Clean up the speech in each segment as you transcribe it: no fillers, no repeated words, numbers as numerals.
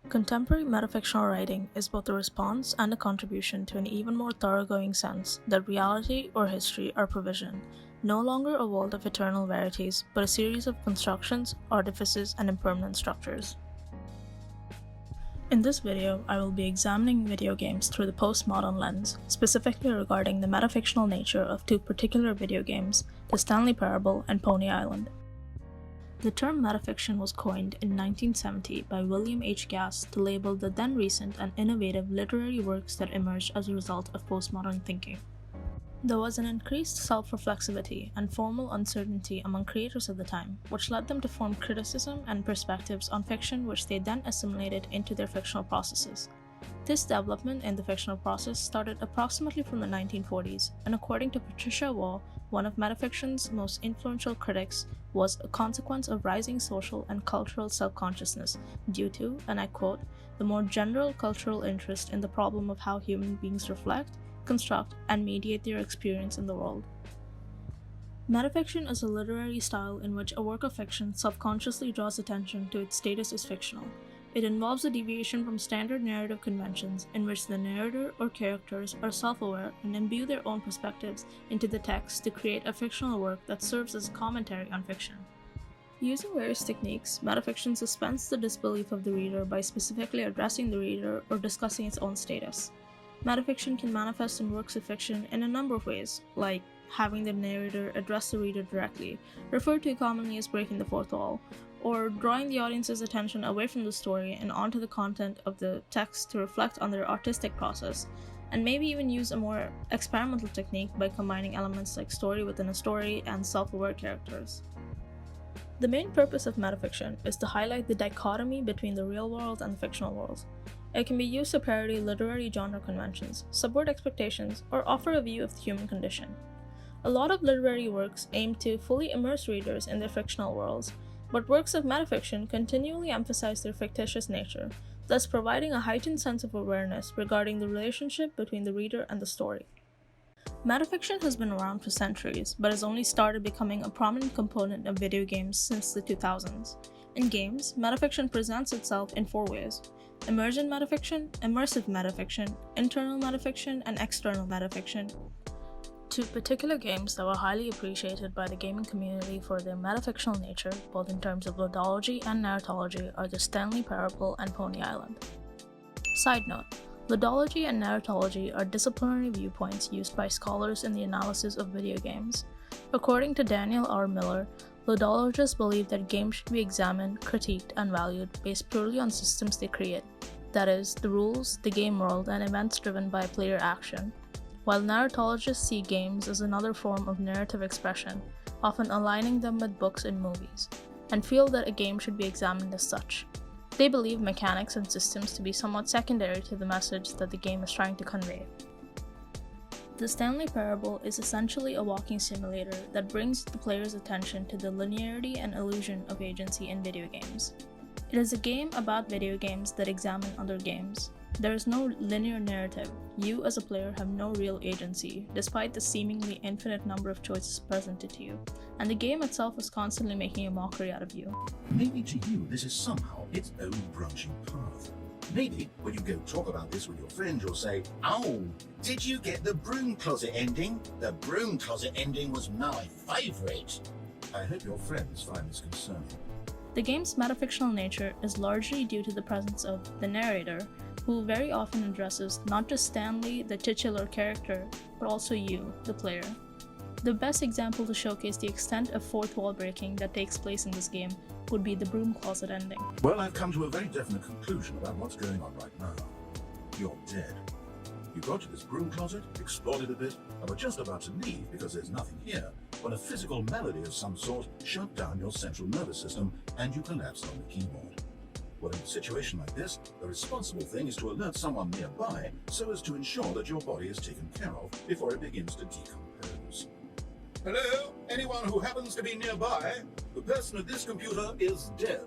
Contemporary metafictional writing is both a response and a contribution to an even more thoroughgoing sense that reality or history are provision, no longer a world of eternal verities, but a series of constructions, artifices, and impermanent structures. In this video, I will be examining video games through the postmodern lens, specifically regarding the metafictional nature of two particular video games, the Stanley Parable and Pony Island. The term metafiction was coined in 1970 by William H. Gass to label the then recent and innovative literary works that emerged as a result of postmodern thinking. There was an increased self-reflexivity and formal uncertainty among creators of the time, which led them to form criticism and perspectives on fiction which they then assimilated into their fictional processes. This development in the fictional process started approximately from the 1940s, and according to Patricia Waugh, one of metafiction's most influential critics, was a consequence of rising social and cultural self-consciousness due to, and I quote, the more general cultural interest in the problem of how human beings reflect, construct, and mediate their experience in the world. Metafiction is a literary style in which a work of fiction subconsciously draws attention to its status as fictional. It involves a deviation from standard narrative conventions in which the narrator or characters are self-aware and imbue their own perspectives into the text to create a fictional work that serves as a commentary on fiction. Using various techniques, metafiction suspends the disbelief of the reader by specifically addressing the reader or discussing its own status. Metafiction can manifest in works of fiction in a number of ways, like having the narrator address the reader directly, referred to commonly as breaking the fourth wall, or drawing the audience's attention away from the story and onto the content of the text to reflect on their artistic process, and maybe even use a more experimental technique by combining elements like story within a story and self-aware characters. The main purpose of metafiction is to highlight the dichotomy between the real world and the fictional world. It can be used to parody literary genre conventions, subvert expectations, or offer a view of the human condition. A lot of literary works aim to fully immerse readers in their fictional worlds, but works of metafiction continually emphasize their fictitious nature, thus providing a heightened sense of awareness regarding the relationship between the reader and the story. Metafiction has been around for centuries, but has only started becoming a prominent component of video games since the 2000s. In games, metafiction presents itself in four ways: emergent metafiction, immersive metafiction, internal metafiction, and external metafiction. Two particular games that were highly appreciated by the gaming community for their metafictional nature, both in terms of ludology and narratology, are the Stanley Parable and Pony Island. Side note, ludology and narratology are disciplinary viewpoints used by scholars in the analysis of video games. According to Daniel R. Miller, ludologists believe that games should be examined, critiqued, and valued based purely on systems they create, that is, the rules, the game world, and events driven by player action, while narratologists see games as another form of narrative expression, often aligning them with books and movies, and feel that a game should be examined as such. They believe mechanics and systems to be somewhat secondary to the message that the game is trying to convey. The Stanley Parable is essentially a walking simulator that brings the player's attention to the linearity and illusion of agency in video games. It is a game about video games that examine other games. There is no linear narrative. You as a player have no real agency, despite the seemingly infinite number of choices presented to you, and the game itself is constantly making a mockery out of you. Maybe to you this is somehow its own branching path. Maybe when you go talk about this with your friends, you'll say, "Oh, did you get the broom closet ending? The broom closet ending was my favourite." I hope your friends find this concerning. The game's metafictional nature is largely due to the presence of the narrator, who very often addresses not just Stanley, the titular character, but also you, the player. The best example to showcase the extent of fourth wall breaking that takes place in this game would be the broom closet ending. Well, I've come to a very definite conclusion about what's going on right now. You're dead. You got to this broom closet, explored it a bit, and were just about to leave because there's nothing here, when a physical melody of some sort shut down your central nervous system and you collapsed on the keyboard. Well, in a situation like this, the responsible thing is to alert someone nearby so as to ensure that your body is taken care of before it begins to decompose. Hello? Anyone who happens to be nearby? The person at this computer is dead.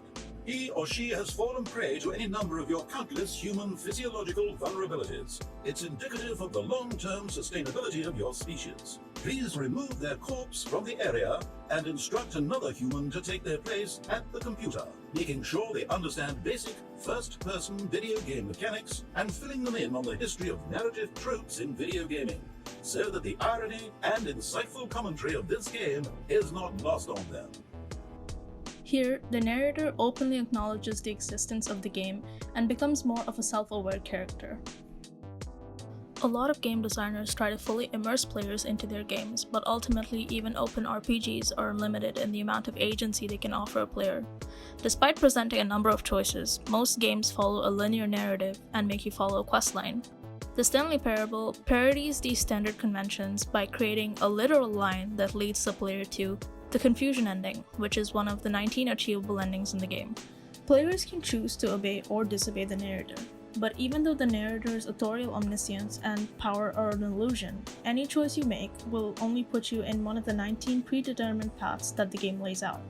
He or she has fallen prey to any number of your countless human physiological vulnerabilities. It's indicative of the long-term sustainability of your species. Please remove their corpse from the area and instruct another human to take their place at the computer, making sure they understand basic first-person video game mechanics and filling them in on the history of narrative tropes in video gaming, so that the irony and insightful commentary of this game is not lost on them. Here, the narrator openly acknowledges the existence of the game and becomes more of a self-aware character. A lot of game designers try to fully immerse players into their games, but ultimately even open RPGs are limited in the amount of agency they can offer a player. Despite presenting a number of choices, most games follow a linear narrative and make you follow a questline. The Stanley Parable parodies these standard conventions by creating a literal line that leads the player to the confusion ending, which is one of the 19 achievable endings in the game. Players can choose to obey or disobey the narrator, but even though the narrator's authorial omniscience and power are an illusion, any choice you make will only put you in one of the 19 predetermined paths that the game lays out.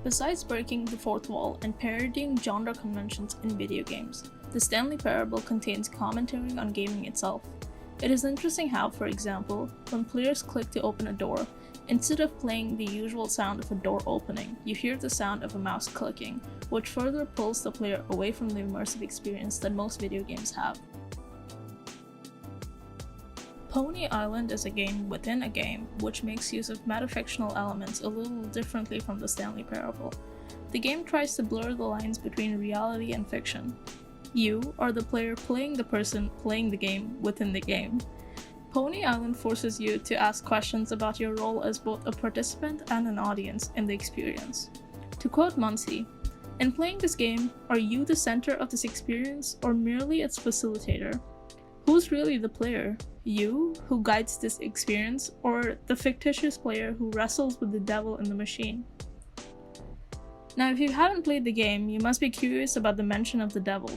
Besides breaking the fourth wall and parodying genre conventions in video games, the Stanley Parable contains commentary on gaming itself. It is interesting how, for example, when players click to open a door, instead of playing the usual sound of a door opening, you hear the sound of a mouse clicking, which further pulls the player away from the immersive experience that most video games have. Pony Island is a game within a game, which makes use of metafictional elements a little differently from the Stanley Parable. The game tries to blur the lines between reality and fiction. You are the player playing the person playing the game within the game. Pony Island forces you to ask questions about your role as both a participant and an audience in the experience. To quote Muncie, "In playing this game, are you the center of this experience or merely its facilitator? Who's really the player? You, who guides this experience, or the fictitious player who wrestles with the devil in the machine?" Now, if you haven't played the game, you must be curious about the mention of the devil.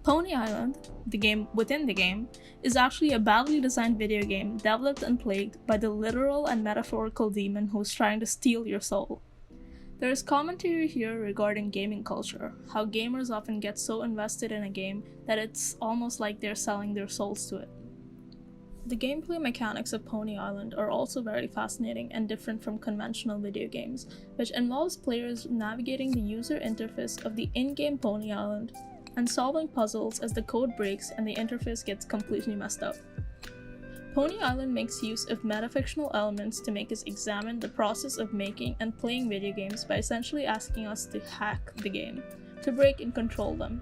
Pony Island, the game within the game, is actually a badly designed video game developed and plagued by the literal and metaphorical demon who's trying to steal your soul. There is commentary here regarding gaming culture, how gamers often get so invested in a game that it's almost like they're selling their souls to it. The gameplay mechanics of Pony Island are also very fascinating and different from conventional video games, which involves players navigating the user interface of the in-game Pony Island and solving puzzles as the code breaks and the interface gets completely messed up. Pony Island makes use of metafictional elements to make us examine the process of making and playing video games by essentially asking us to hack the game, to break and control them.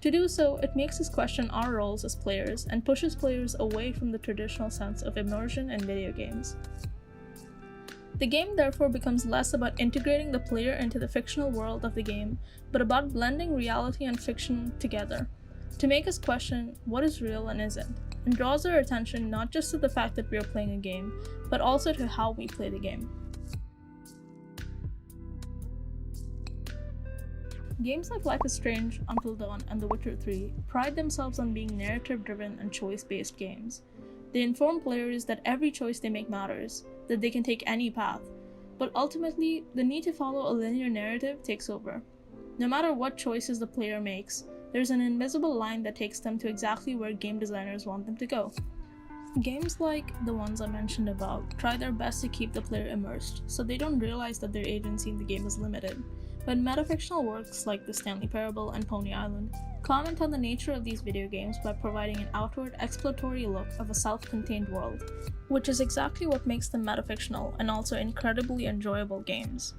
To do so, it makes us question our roles as players and pushes players away from the traditional sense of immersion in video games. The game therefore becomes less about integrating the player into the fictional world of the game, but about blending reality and fiction together, to make us question what is real and isn't, and draws our attention not just to the fact that we are playing a game, but also to how we play the game. Games like Life is Strange, Until Dawn, and The Witcher 3 pride themselves on being narrative-driven and choice-based games. They inform players that every choice they make matters, that they can take any path, but ultimately, the need to follow a linear narrative takes over. No matter what choices the player makes, there's an invisible line that takes them to exactly where game designers want them to go. Games like the ones I mentioned above try their best to keep the player immersed, so they don't realize that their agency in the game is limited. But metafictional works like the Stanley Parable and Pony Island comment on the nature of these video games by providing an outward exploratory look of a self-contained world, which is exactly what makes them metafictional and also incredibly enjoyable games.